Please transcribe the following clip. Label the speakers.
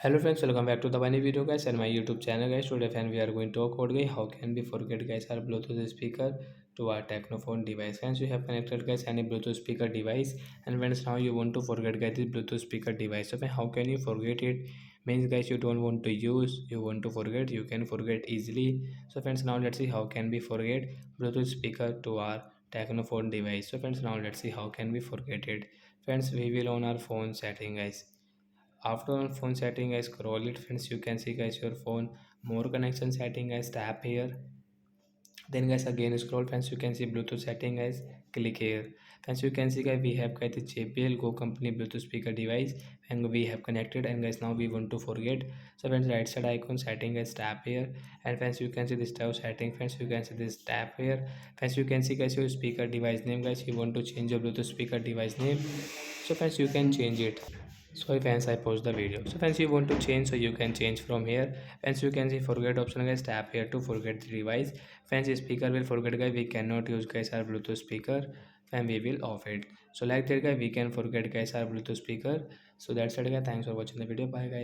Speaker 1: Hello friends, welcome back to the funny video guys and my YouTube channel guys. Today fan we are going to talk about guys how can we forget guys our Bluetooth speaker to our Technophone device. Friends, you have connected guys any Bluetooth speaker device, and friends now you want to forget guys this Bluetooth speaker device. So how can you forget it? Means guys you don't want to use, you want to forget, you can forget easily. So friends, now let's see how can we forget Bluetooth speaker to our Technophone device. So friends, now let's see how can we forget it. Friends, we will on our phone setting guys. After on phone setting guys, scroll it friends, you can see guys your phone more connection setting guys, tap here. Then guys again scroll friends, you can see Bluetooth setting guys, click here. Friends, you can see guys we have got the JBL Go company Bluetooth speaker device and we have connected, and guys now we want to forget. So friends, right side icon setting guys, tap here, and friends you can see this tab setting. Friends, you can see this tap here. Friends, you can see guys your speaker device name guys, you want to change your Bluetooth speaker device name. So friends, you can change it. So friends, I pause the video. So friends, you want to change, so you can change from here. Friends, you can see forget option guys, tap here to forget the device. Friends, speaker will forget guys, we cannot use guys our Bluetooth speaker, and we will off it. So like that guys, we can forget guys our Bluetooth speaker. So that's it guys, thanks for watching the video, bye guys.